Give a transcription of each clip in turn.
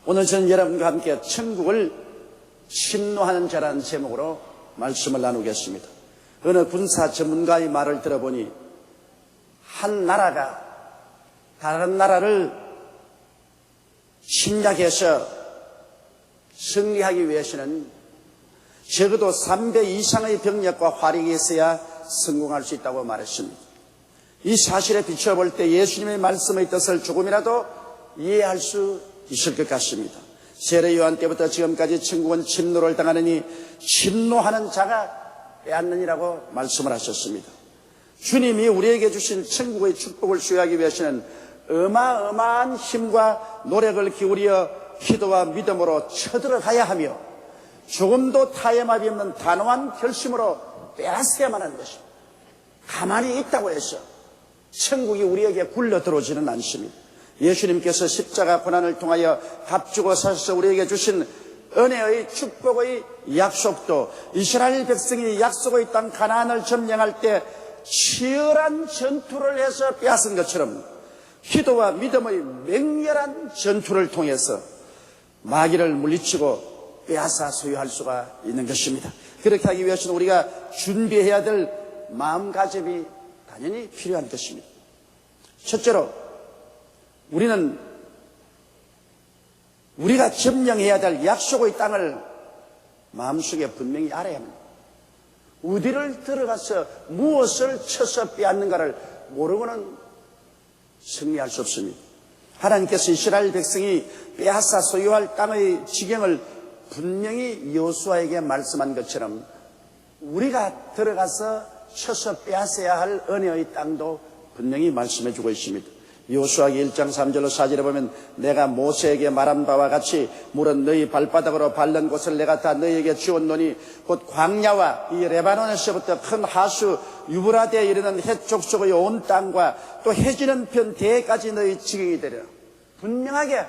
오늘 저는 여러분과 함께 천국을 침노하는 자라는 제목으로 말씀을 나누겠습니다. 어느 군사 전문가의 말을 들어보니 한 나라가 다른 나라를 침략해서 승리하기 위해서는 적어도 3배 이상의 병력과 화력이 있어야 성공할 수 있다고 말했습니다. 이 사실에 비춰볼 때 예수님의 말씀의 뜻을 조금이라도 이해할 수 있을 것 같습니다. 세례 요한 때부터 지금까지 천국은 침노를 당하느니 침노하는 자가 빼앗느니라고 말씀을 하셨습니다. 주님이 우리에게 주신 천국의 축복을 수여하기 위해서는 어마어마한 힘과 노력을 기울여 기도와 믿음으로 쳐들어가야 하며 조금도 타협함이 없는 단호한 결심으로 빼앗아야만 하는 것입니다. 가만히 있다고 해서 천국이 우리에게 굴러 들어오지는 않습니다. 예수님께서 십자가 고난을 통하여 값주고 사셔서 우리에게 주신 은혜의 축복의 약속도 이스라엘 백성이 약속의 땅 가나안을 점령할 때 치열한 전투를 해서 빼앗은 것처럼 기도와 믿음의 맹렬한 전투를 통해서 마귀를 물리치고 빼앗아 소유할 수가 있는 것입니다. 그렇게 하기 위해서는 우리가 준비해야 될 마음가짐이 당연히 필요한 것입니다. 첫째로 우리가 점령해야 될 약속의 땅을 마음속에 분명히 알아야 합니다. 어디를 들어가서 무엇을 쳐서 빼앗는가를 모르고는 승리할 수 없습니다. 하나님께서 이스라엘 백성이 빼앗아 소유할 땅의 지경을 분명히 여호수아에게 말씀한 것처럼 우리가 들어가서 쳐서 빼앗아야 할 은혜의 땅도 분명히 말씀해 주고 있습니다. 여호수아기 1장 3절로 4절에 보면 내가 모세에게 말한 바와 같이 물은 너희 발바닥으로 밟는 곳을 내가 다 너희에게 주었노니 곧 광야와 이 레바논에서부터 큰 하수 유브라데에 이르는 해쪽 속의 온 땅과 또 해지는 편 대까지 너희 지경이 되리라. 분명하게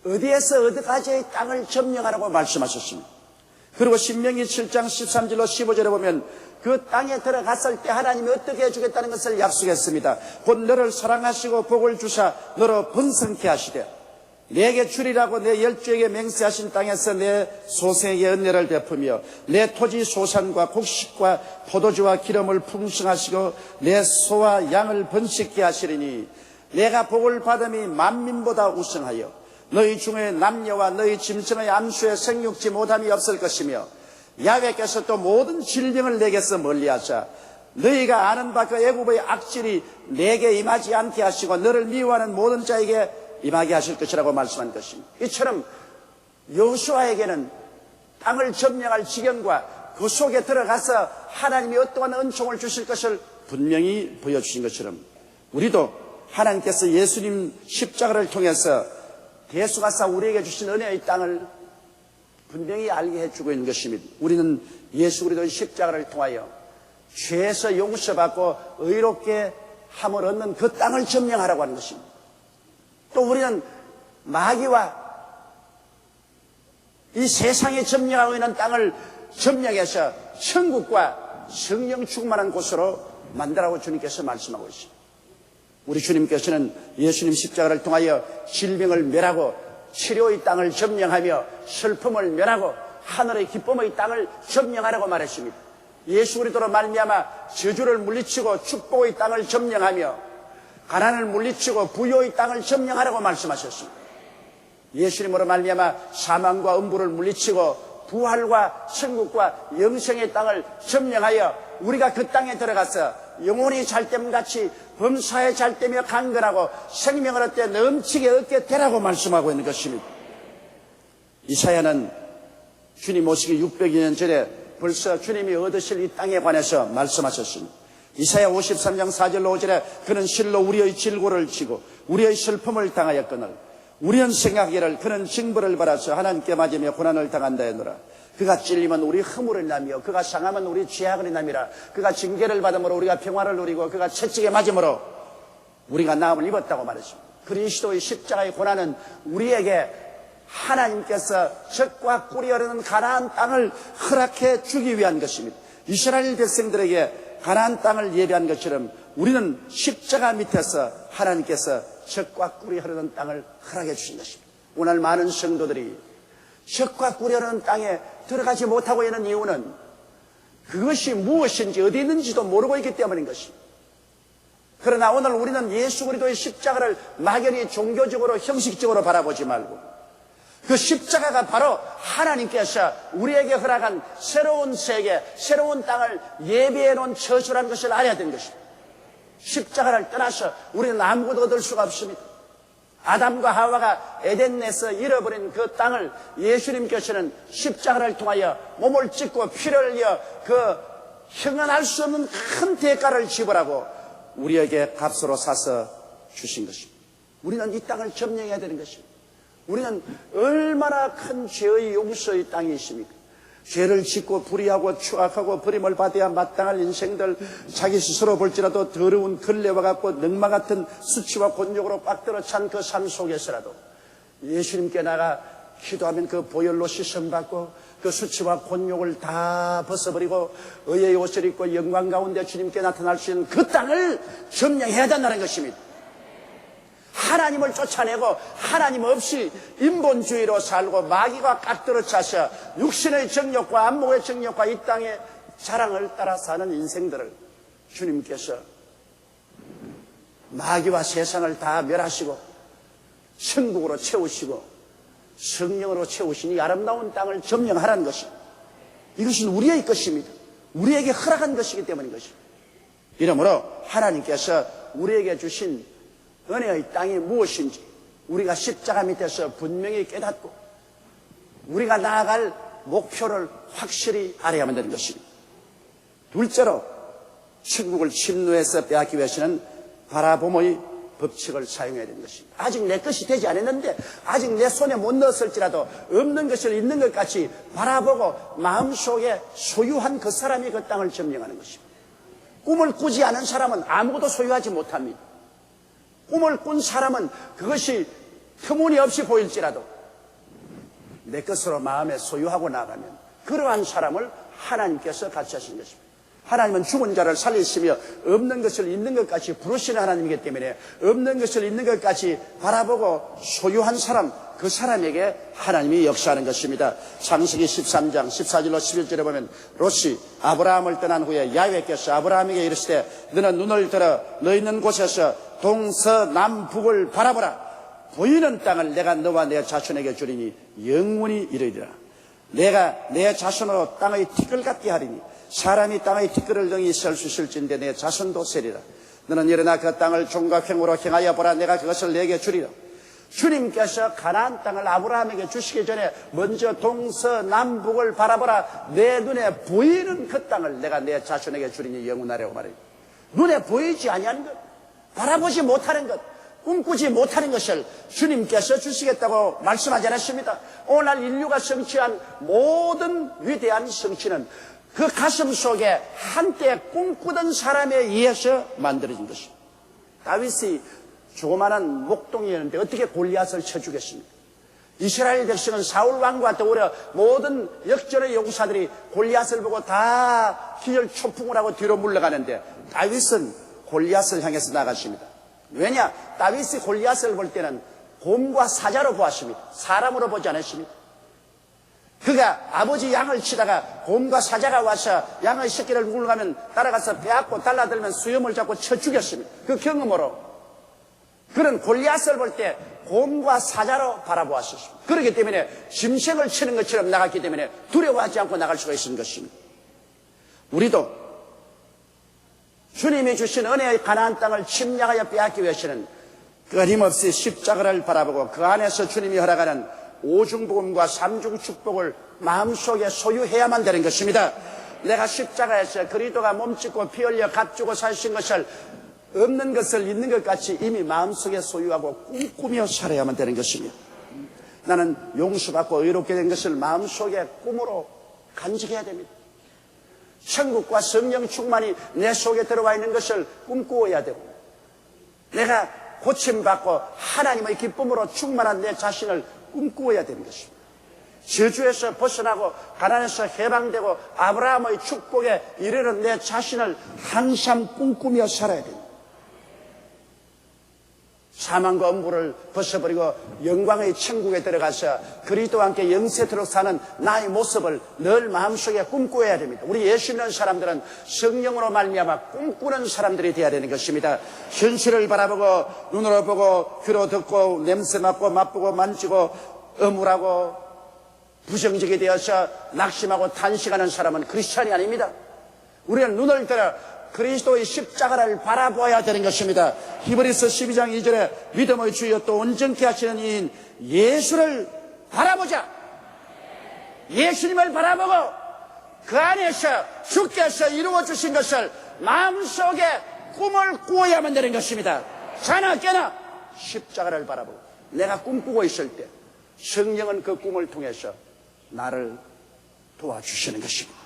어디에서 어디까지의 땅을 점령하라고 말씀하셨습니다. 그리고 신명기 7장 13절로 15절에 보면 그 땅에 들어갔을 때 하나님이 어떻게 해주겠다는 것을 약속했습니다. 곧 너를 사랑하시고 복을 주사 너로 번성케 하시되 내게 주리라고 내 열조에게 맹세하신 땅에서 내 소생에게 은혜를 베푸며 내 토지 소산과 곡식과 포도주와 기름을 풍성하시고 내 소와 양을 번식케 하시리니 내가 복을 받음이 만민보다 우승하여 너희 중에 남녀와 너희 짐승의 암수에 생육지 못함이 없을 것이며 야훼께서 또 모든 질병을 내게서 멀리하사 너희가 아는 바 그 애굽의 악질이 내게 임하지 않게 하시고 너를 미워하는 모든 자에게 임하게 하실 것이라고 말씀한 것입니다. 이처럼 여호수아에게는 땅을 점령할 지경과 그 속에 들어가서 하나님이 어떠한 은총을 주실 것을 분명히 보여주신 것처럼 우리도 하나님께서 예수님 십자가를 통해서 대수가사 우리에게 주신 은혜의 땅을 분명히 알게 해주고 있는 것입니다. 우리는 예수 그리스도의 십자가를 통하여 죄에서 용서받고 의롭게 함을 얻는 그 땅을 점령하라고 하는 것입니다. 또 우리는 마귀와 이 세상에 점령하고 있는 땅을 점령해서 천국과 성령 충만한 곳으로 만들라고 주님께서 말씀하고 있습니다. 우리 주님께서는 예수님 십자가를 통하여 질병을 멸하고 치료의 땅을 점령하며 슬픔을 멸하고 하늘의 기쁨의 땅을 점령하라고 말했습니다. 예수 그리스도로 말미암아 저주를 물리치고 축복의 땅을 점령하며 가난을 물리치고 부요의 땅을 점령하라고 말씀하셨습니다. 예수님으로 말미암아 사망과 음부를 물리치고 부활과 천국과 영생의 땅을 점령하여 우리가 그 땅에 들어가서 영혼이 잘됨같이 범사에 잘되며 강건하고 생명을 얻되 넘치게 얻게 되라고 말씀하고 있는 것입니다. 이사야는 주님 오시기 600여 년 전에 벌써 주님이 얻으실 이 땅에 관해서 말씀하셨습니다. 이사야 53장 4절로 5절에 그는 실로 우리의 질고를 지고 우리의 슬픔을 당하였거늘 우리는 생각하기를 그는 징벌을 받아서 하나님께 맞으며 고난을 당한다 했노라. 그가 찔리면 우리 허물을 인하며 그가 상하면 우리 죄악을 인함이라. 그가 징계를 받음으로 우리가 평화를 누리고 그가 채찍에 맞음으로 우리가 나음을 입었다고 말했습니다. 그리스도의 십자가의 고난은 우리에게 하나님께서 젖과 꿀이 흐르는 가나안 땅을 허락해 주기 위한 것입니다. 이스라엘 백성들에게 가나안 땅을 예비한 것처럼 우리는 십자가 밑에서 하나님께서 젖과 꿀이 흐르는 땅을 허락해 주신 것입니다. 오늘 많은 성도들이 적과 꾸려는 땅에 들어가지 못하고 있는 이유는 그것이 무엇인지 어디 있는지도 모르고 있기 때문인 것입니다. 그러나 오늘 우리는 예수 그리스도의 십자가를 막연히 종교적으로 형식적으로 바라보지 말고 그 십자가가 바로 하나님께서 우리에게 허락한 새로운 세계, 새로운 땅을 예비해 놓은 처소라는 것을 알아야 되는 것입니다. 십자가를 떠나서 우리는 아무것도 얻을 수가 없습니다. 아담과 하와가 에덴에서 잃어버린 그 땅을 예수님께서는 십자가를 통하여 몸을 찢고 피를 흘려 그 형언할 수 없는 큰 대가를 지불하고 우리에게 값으로 사서 주신 것입니다. 우리는 이 땅을 점령해야 되는 것입니다. 우리는 얼마나 큰 죄의 용서의 땅이 있습니까? 죄를 짓고 불의하고 추악하고 버림을 받아야 마땅할 인생들, 자기 스스로 볼지라도 더러운 걸레와 같고 늑마 같은 수치와 곤욕으로 꽉 들어 찬 그 삶 속에서라도 예수님께 나가 기도하면 그 보혈로 씻음받고 그 수치와 곤욕을 다 벗어버리고 의의 옷을 입고 영광 가운데 주님께 나타날 수 있는 그 땅을 점령해야 된다는 것입니다. 하나님을 쫓아내고 하나님 없이 인본주의로 살고 마귀가 깍들어 차서 육신의 정욕과 안목의 정욕과 이 땅의 자랑을 따라 사는 인생들을 주님께서 마귀와 세상을 다 멸하시고 천국으로 채우시고 성령으로 채우시니 아름다운 땅을 점령하라는 것입니다. 이것은 우리의 것입니다. 우리에게 허락한 것이기 때문인 것입니다. 이러므로 하나님께서 우리에게 주신 은혜의 땅이 무엇인지 우리가 십자가 밑에서 분명히 깨닫고 우리가 나아갈 목표를 확실히 알아야만 되는 것입니다. 둘째로 천국을 침노해서 빼앗기 위해서는 바라봄의 법칙을 사용해야 되는 것입니다. 아직 내 것이 되지 않았는데 아직 내 손에 못 넣었을지라도 없는 것을 있는 것 같이 바라보고 마음속에 소유한 그 사람이 그 땅을 점령하는 것입니다. 꿈을 꾸지 않은 사람은 아무것도 소유하지 못합니다. 꿈을 꾼 사람은 그것이 터무니없이 보일지라도 내 것으로 마음에 소유하고 나가면 그러한 사람을 하나님께서 같이 하신 것입니다. 하나님은 죽은 자를 살리시며 없는 것을 있는 것 같이 부르시는 하나님이기 때문에 없는 것을 있는 것 같이 바라보고 소유한 사람, 그 사람에게 하나님이 역사하는 것입니다. 창세기 13장 14절로 11절에 보면 롯이 아브라함을 떠난 후에 야훼께서 아브라함에게 이르시되 너는 눈을 들어 너 있는 곳에서 동서남북을 바라보라. 보이는 땅을 내가 너와 내 자손에게 주리니 영원히 이르리라. 내가 내 자손으로 땅의 티끌 같게 하리니 사람이 땅의 티끌을 등이 셀 수 있을진데 내 자손도 세리라. 너는 일어나 그 땅을 종각행으로 행하여 보라. 내가 그것을 내게 주리라. 주님께서 가나안 땅을 아브라함에게 주시기 전에 먼저 동서남북을 바라보라. 내 눈에 보이는 그 땅을 내가 내 자손에게 주리니 영원하라고 말해요. 눈에 보이지 아니하는 것, 바라보지 못하는 것, 꿈꾸지 못하는 것을 주님께서 주시겠다고 말씀하지 않았습니다. 오늘 인류가 성취한 모든 위대한 성취는 그 가슴 속에 한때 꿈꾸던 사람에 의해서 만들어진 것입니다. 다윗이 조그마한 목동이었는데 어떻게 골리앗을 쳐주겠습니까? 이스라엘 백성은 사울 왕과 더불어 모든 역전의 용사들이 골리앗을 보고 다 기절 초풍을 하고 뒤로 물러가는데 다윗은 골리앗을 향해서 나갔습니다. 왜냐? 다윗이 골리앗을 볼 때는 곰과 사자로 보았습니다. 사람으로 보지 않았습니다. 그가 아버지 양을 치다가 곰과 사자가 와서 양의 새끼를 물러가면 따라가서 빼앗고 달라들면 수염을 잡고 쳐 죽였습니다. 그 경험으로 그는 골리앗을 볼 때 곰과 사자로 바라보았습니다. 그렇기 때문에 짐승을 치는 것처럼 나갔기 때문에 두려워하지 않고 나갈 수가 있는 것입니다. 우리도 주님이 주신 은혜의 가나안 땅을 침략하여 빼앗기 위해서는 끊임없이 십자가를 바라보고 그 안에서 주님이 허락하는 오중복음과 삼중축복을 마음속에 소유해야만 되는 것입니다. 내가 십자가에서 그리스도가 몸짓고 피 흘려 값 주고 사신 것을 없는 것을 있는 것 같이 이미 마음속에 소유하고 꿈꾸며 살아야만 되는 것입니다. 나는 용서받고 의롭게 된 것을 마음속에 꿈으로 간직해야 됩니다. 천국과 성령 충만이 내 속에 들어와 있는 것을 꿈꾸어야 되고 내가 고침받고 하나님의 기쁨으로 충만한 내 자신을 꿈꾸어야 되는 것입니다. 저주에서 벗어나고 가난에서 해방되고 아브라함의 축복에 이르는 내 자신을 항상 꿈꾸며 살아야 됩니다. 사망과 엄부를 벗어버리고 영광의 천국에 들어가서 그리스도와 함께 영세토록 사는 나의 모습을 늘 마음속에 꿈꾸어야 됩니다. 우리 예수 믿는 사람들은 성령으로 말미암아 꿈꾸는 사람들이 되어야 되는 것입니다. 현실을 바라보고 눈으로 보고 귀로 듣고 냄새 맡고 맛보고 만지고 어물하고 부정적이 되어서 낙심하고 탄식하는 사람은 크리스찬이 아닙니다. 우리는 눈을 들어 그리스도의 십자가를 바라보아야 되는 것입니다. 히브리서 12장 2절에 믿음의 주여 또 온전케 하시는 이인 예수를 바라보자. 예수님을 바라보고 그 안에서 주께서 이루어 주신 것을 마음속에 꿈을 꾸어야만 되는 것입니다. 자나 깨나 십자가를 바라보고 내가 꿈꾸고 있을 때 성령은 그 꿈을 통해서 나를 도와주시는 것입니다.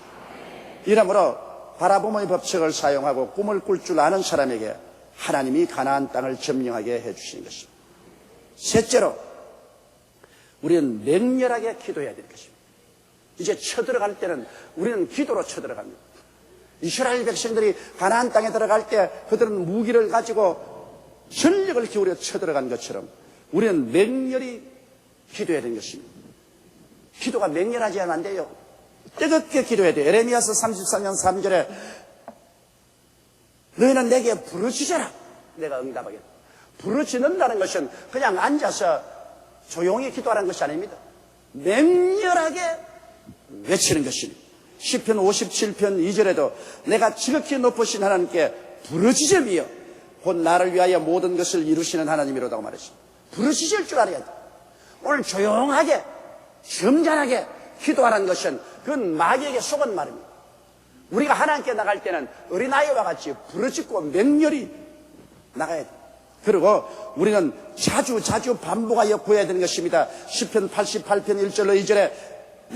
이러므로 바라봄의 법칙을 사용하고 꿈을 꿀 줄 아는 사람에게 하나님이 가나안 땅을 점령하게 해주시는 것입니다. 셋째로 우리는 맹렬하게 기도해야 되는 것입니다. 이제 쳐들어갈 때는 우리는 기도로 쳐들어갑니다. 이스라엘 백성들이 가나안 땅에 들어갈 때 그들은 무기를 가지고 전력을 기울여 쳐들어간 것처럼 우리는 맹렬히 기도해야 되는 것입니다. 기도가 맹렬하지 않으면 안 돼요. 뜨겁게 기도해야 돼요. 에레미야서 34년 3절에 너희는 내게 부르짖어라. 내가 응답하겠다. 부르짖는다는 것은 그냥 앉아서 조용히 기도하는 것이 아닙니다. 맹렬하게 외치는 것입니다. 시편 57편 2절에도 내가 지극히 높으신 하나님께 부르짖음이여 곧 나를 위하여 모든 것을 이루시는 하나님이로다고 말했습니다. 부르짖을 줄 알아야 돼. 오늘 조용하게 점잖하게 기도하라는 것은 그건 마귀에게 속은 말입니다. 우리가 하나님께 나갈 때는 어린아이와 같이 부르짖고 맹렬히 나가야 돼. 그리고 우리는 자주 반복하여 구해야 되는 것입니다. 시편 88편 1절로 2절에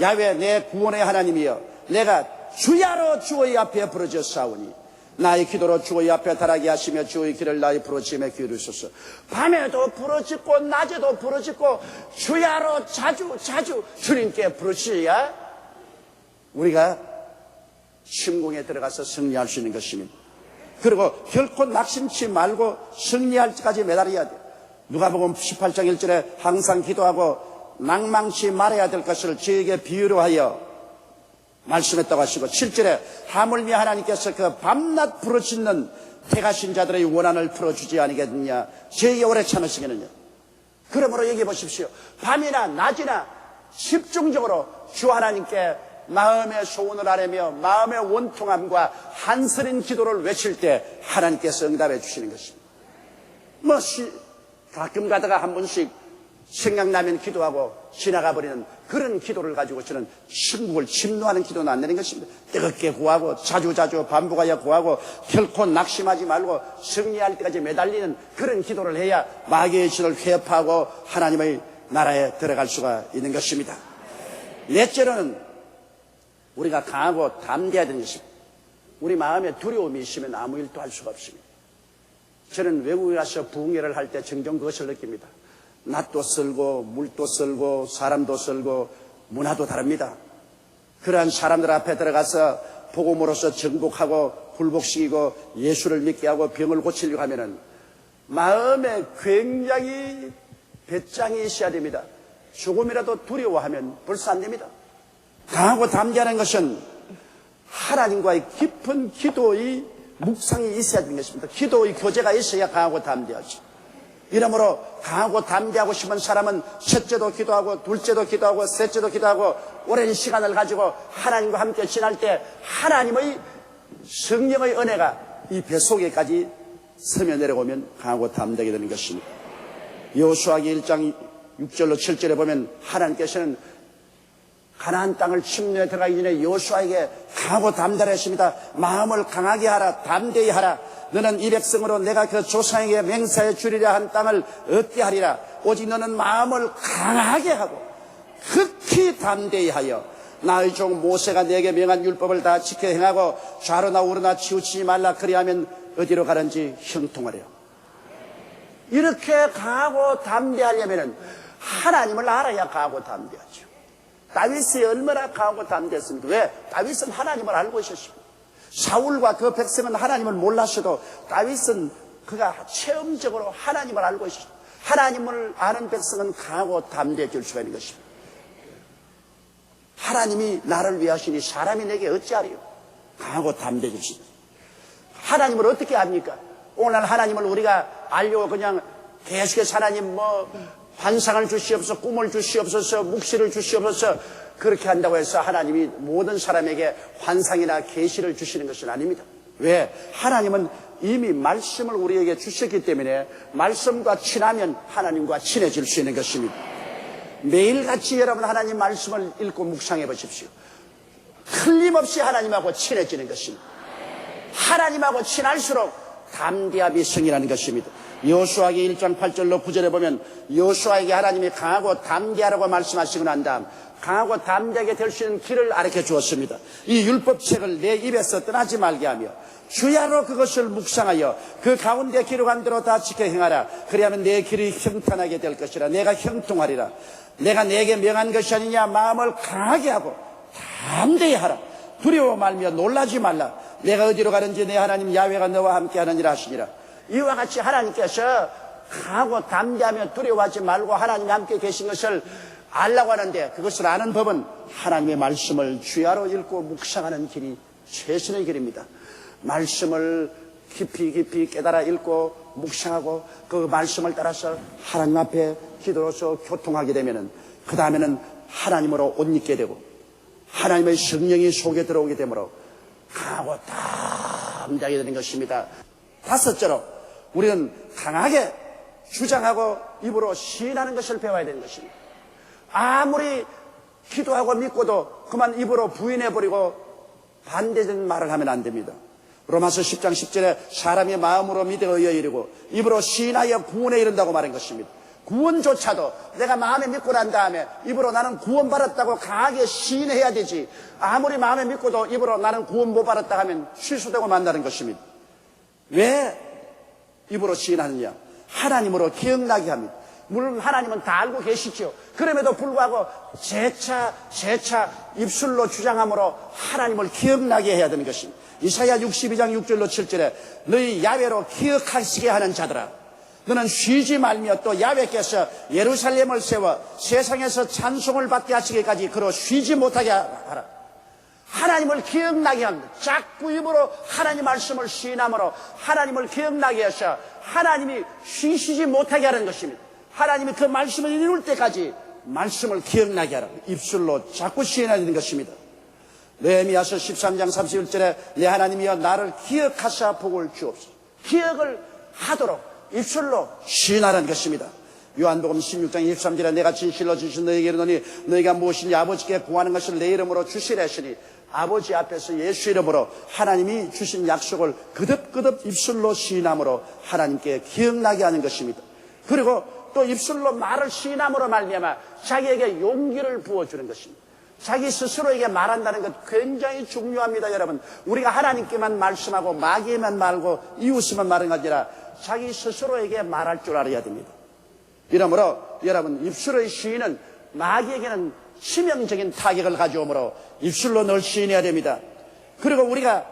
야훼 내 구원의 하나님이여 내가 주야로 주의 앞에 부르짖사오니 나의 기도로 주의 앞에 달하게 하시며 주의 길을 나의 부르짖음에 기울이소서. 밤에도 부르짖고 낮에도 부르짖고 주야로 자주 주님께 부르짖어야 우리가 침공에 들어가서 승리할 수 있는 것입니다. 그리고 결코 낙심치 말고 승리할 때까지 매달려야 돼요. 누가복음 18장 1절에 항상 기도하고 낭망치 말아야 될 것을 저에게 비유로 하여 말씀했다고 하시고 7절에 하물며 하나님께서 그 밤낮 부르짖는 택하신 자들의 원한을 풀어주지 아니겠느냐 저에게 오래 참으시겠느냐. 그러므로 여기 보십시오. 밤이나 낮이나 집중적으로 주 하나님께 마음의 소원을 아뢰며 마음의 원통함과 한스린 기도를 외칠 때 하나님께서 응답해 주시는 것입니다. 가끔 가다가 한 번씩 생각나면 기도하고 지나가 버리는 그런 기도를 가지고 저는 천국을 침노하는 기도는 안 되는 것입니다. 뜨겁게 구하고 자주 반복하여 구하고 결코 낙심하지 말고 승리할 때까지 매달리는 그런 기도를 해야 마귀의 신을 회파하고 하나님의 나라에 들어갈 수가 있는 것입니다. 넷째로는 우리가 강하고 담대해야 되는 것입니다. 우리 마음에 두려움이 있으면 아무 일도 할 수가 없습니다. 저는 외국에 가서 부흥회를 할 때 종종 그것을 느낍니다. 낯도 쓸고 물도 쓸고 사람도 쓸고 문화도 다릅니다. 그러한 사람들 앞에 들어가서 복음으로서 정복하고 굴복시키고 예수를 믿게 하고 병을 고치려고 하면은 마음에 굉장히 배짱이 있어야 됩니다. 조금이라도 두려워하면 벌써 안 됩니다. 강하고 담대하는 것은 하나님과의 깊은 기도의 묵상이 있어야 되는 것입니다. 기도의 교제가 있어야 강하고 담대하죠. 이러므로 강하고 담대하고 싶은 사람은 첫째도 기도하고 둘째도 기도하고 셋째도 기도하고 오랜 시간을 가지고 하나님과 함께 지날 때 하나님의 성령의 은혜가 이 뱃속에까지 스며 내려오면 강하고 담대하게 되는 것입니다. 여호수아기 1장 6절로 7절에 보면 하나님께서는 가나안 땅을 침노에 들어가기 전에 여호수아에게 강하고 담대하라 했습니다. 마음을 강하게 하라, 담대히 하라. 너는 이 백성으로 내가 그 조상에게 맹세해 주리라 한 땅을 얻게 하리라. 오직 너는 마음을 강하게 하고 극히 담대히 하여 나의 종 모세가 내게 명한 율법을 다 지켜 행하고 좌로나 우로나 치우치지 말라. 그리하면 어디로 가는지 형통하려. 이렇게 강하고 담대하려면 하나님을 알아야 강하고 담대하죠. 다윗이 얼마나 강하고 담대했습니까? 왜? 다윗은 하나님을 알고 있었습니다. 사울과 그 백성은 하나님을 몰랐어도 다윗은 그가 체험적으로 하나님을 알고 있습니다. 하나님을 아는 백성은 강하고 담대해질 수가 있는 것입니다. 하나님이 나를 위하시니 사람이 내게 어찌하리요? 강하고 담대해질 수 있습니다. 하나님을 어떻게 압니까? 오늘 하나님을 우리가 알려고 그냥 계속해서 하나님 환상을 주시옵소서, 꿈을 주시옵소서, 묵시를 주시옵소서 그렇게 한다고 해서 하나님이 모든 사람에게 환상이나 계시를 주시는 것은 아닙니다. 왜? 하나님은 이미 말씀을 우리에게 주셨기 때문에 말씀과 친하면 하나님과 친해질 수 있는 것입니다. 매일같이 여러분 하나님 말씀을 읽고 묵상해 보십시오. 틀림없이 하나님하고 친해지는 것입니다. 하나님하고 친할수록 담대함이 성이라는 것입니다. 여호수아기 1장 8절로 9절에 보면 여호수아에게 하나님이 강하고 담대하라고 말씀하시고 난 다음 강하고 담대하게 될 수 있는 길을 가르쳐 주었습니다. 이 율법책을 내 입에서 떠나지 말게 하며 주야로 그것을 묵상하여 그 가운데 기록한 대로 다 지켜 행하라. 그리하면 내 길이 형통하게 될 것이라. 내가 형통하리라. 내가 내게 명한 것이 아니냐. 마음을 강하게 하고 담대히 하라. 두려워 말며 놀라지 말라. 내가 어디로 가는지 내 하나님 야훼가 너와 함께 하느니라 하시니라. 이와 같이 하나님께서 강하고 담대하며 두려워하지 말고 하나님이 함께 계신 것을 알라고 하는데 그것을 아는 법은 하나님의 말씀을 주야로 읽고 묵상하는 길이 최선의 길입니다. 말씀을 깊이 깨달아 읽고 묵상하고 그 말씀을 따라서 하나님 앞에 기도로서 교통하게 되면은 그 다음에는 하나님으로 옷 입게 되고 하나님의 성령이 속에 들어오게 되므로 강하고 담대하게 되는 것입니다. 다섯째로 우리는 강하게 주장하고 입으로 시인하는 것을 배워야 되는 것입니다. 아무리 기도하고 믿고도 그만 입으로 부인해버리고 반대된 말을 하면 안 됩니다. 로마서 10장 10절에 사람이 마음으로 믿어 의에 이르고 입으로 시인하여 구원에 이른다고 말한 것입니다. 구원조차도 내가 마음에 믿고 난 다음에 입으로 나는 구원 받았다고 강하게 시인해야 되지, 아무리 마음에 믿고도 입으로 나는 구원 못 받았다 하면 취소되고 만다는 것입니다. 왜 입으로 시인하느냐? 하나님으로 기억나게 합니다. 물론 하나님은 다 알고 계시죠. 그럼에도 불구하고 재차 입술로 주장함으로 하나님을 기억나게 해야 되는 것입니다. 이사야 62장 6절로 7절에 너희 야훼로 기억하시게 하는 자들아, 너는 쉬지 말며 또 야훼께서 예루살렘을 세워 세상에서 찬송을 받게 하시기까지 그로 쉬지 못하게 하라. 하나님을 기억나게 합니다. 자꾸 입으로 하나님 말씀을 시인함으로 하나님을 기억나게 해서 하나님이 쉬시지 못하게 하는 것입니다. 하나님이 그 말씀을 이룰 때까지 말씀을 기억나게 하라. 입술로 자꾸 시인해야 되는 것입니다. 느헤미야서 13장 31절에 내 하나님이여 나를 기억하사 복을 주옵소서. 기억을 하도록 입술로 시인하라는 것입니다. 요한복음 16장 23절에 내가 진실로 주신 너에게 이르노니 너희가 무엇이니 아버지께 구하는 것을 내 이름으로 주시라 하시니 아버지 앞에서 예수 이름으로 하나님이 주신 약속을 그득그득 입술로 시인함으로 하나님께 기억나게 하는 것입니다. 그리고 또 입술로 말을 시인함으로 말미암아 자기에게 용기를 부어주는 것입니다. 자기 스스로에게 말한다는 것 굉장히 중요합니다. 여러분, 우리가 하나님께만 말씀하고 마귀에만 말고 이웃에만 말하는 게 아니라 자기 스스로에게 말할 줄 알아야 됩니다. 이러므로 여러분, 입술의 시인은 마귀에게는 치명적인 타격을 가져오므로 입술로 늘 시인해야 됩니다. 그리고 우리가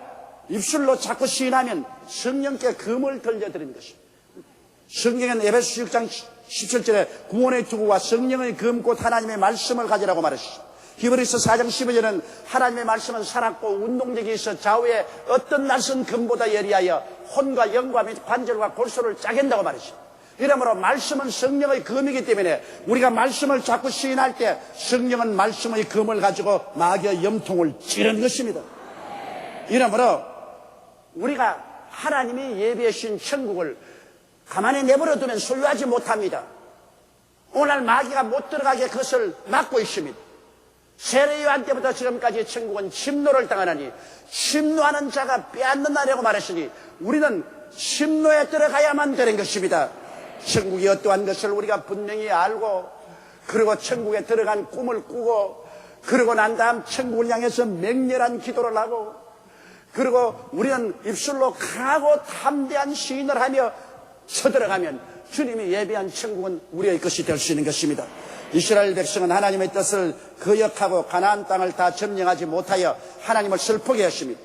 입술로 자꾸 시인하면 성령께 금을 들려드리는 것입니다. 성경은 에베소 6장 17절에 구원의 투구와 성령의 금 곧 하나님의 말씀을 가지라고 말했습니다. 히브리서 4장 15절은 하나님의 말씀은 살았고 운동력이 있어 좌우에 어떤 낯선 금보다 예리하여 혼과 영과 및 관절과 골수를 짜겐다고 말했습니다. 이러므로 말씀은 성령의 금이기 때문에 우리가 말씀을 자꾸 시인할 때 성령은 말씀의 금을 가지고 마귀의 염통을 찌르는 것입니다. 이러므로 우리가 하나님이 예비해 주신 천국을 가만히 내버려 두면 소유하지 못합니다. 오늘 마귀가 못 들어가게 그것을 막고 있습니다. 세례요한 때부터 지금까지 천국은 침노를 당하나니 침노하는 자가 빼앗는다라고 말했으니 우리는 침노에 들어가야만 되는 것입니다. 천국이 어떠한 것을 우리가 분명히 알고 그리고 천국에 들어간 꿈을 꾸고 그러고 난 다음 천국을 향해서 맹렬한 기도를 하고 그리고 우리는 입술로 강하고 담대한 시인을 하며 쳐들어가면 주님이 예비한 천국은 우리의 것이 될 수 있는 것입니다. 이스라엘 백성은 하나님의 뜻을 거역하고 가나안 땅을 다 점령하지 못하여 하나님을 슬프게 했습니다.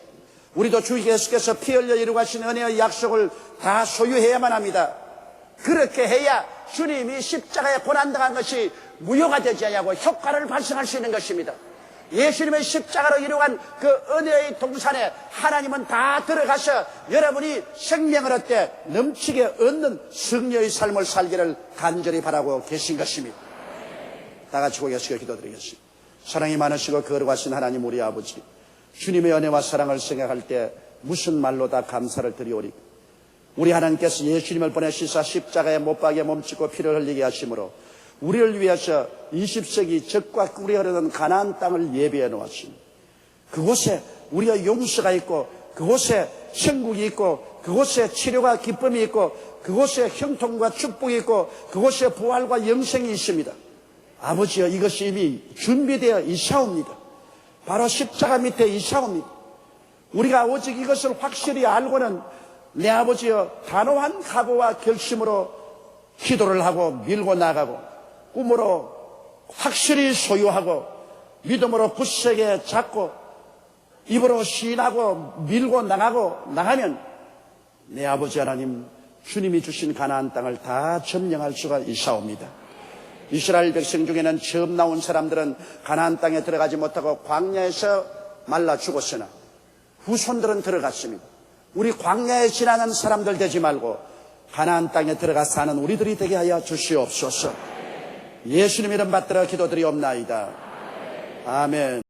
우리도 주 예수께서 피 흘려 이루가신 은혜의 약속을 다 소유해야만 합니다. 그렇게 해야 주님이 십자가에 고난당한 것이 무효가 되지 아니하고 효과를 발생할 수 있는 것입니다. 예수님의 십자가로 이루어간 그 은혜의 동산에 하나님은 다 들어가서 여러분이 생명을 얻되 넘치게 얻는 승리의 삶을 살기를 간절히 바라고 계신 것입니다. 다 같이 고개 숙여 기도드리겠습니다. 사랑이 많으시고 거룩하신 하나님 우리 아버지, 주님의 은혜와 사랑을 생각할 때 무슨 말로 다 감사를 드리오리까. 우리 하나님께서 예수님을 보내시사 십자가에 못 박에 몸짓고 피를 흘리게 하심으로 우리를 위해서 20세기 적과 꿀이 흐르는 가나안 땅을 예비해 놓았습니다. 그곳에 우리의 용서가 있고, 그곳에 천국이 있고, 그곳에 치료와 기쁨이 있고, 그곳에 형통과 축복이 있고, 그곳에 부활과 영생이 있습니다. 아버지여, 이것이 이미 준비되어 있사옵니다. 바로 십자가 밑에 있사옵니다. 우리가 오직 이것을 확실히 알고는 내 아버지여, 단호한 각오와 결심으로 기도를 하고 밀고 나가고, 꿈으로 확실히 소유하고, 믿음으로 굳세게 잡고, 입으로 시인하고 밀고 나가면 내 아버지 하나님, 주님이 주신 가나안 땅을 다 점령할 수가 있사옵니다. 이스라엘 백성 중에는 처음 나온 사람들은 가나안 땅에 들어가지 못하고 광야에서 말라 죽었으나 후손들은 들어갔습니다. 우리 광야에 지나는 사람들 되지 말고 가나안 땅에 들어가 사는 우리들이 되게 하여 주시옵소서. 예수님 이름 받들어 기도드리옵나이다. 아멘.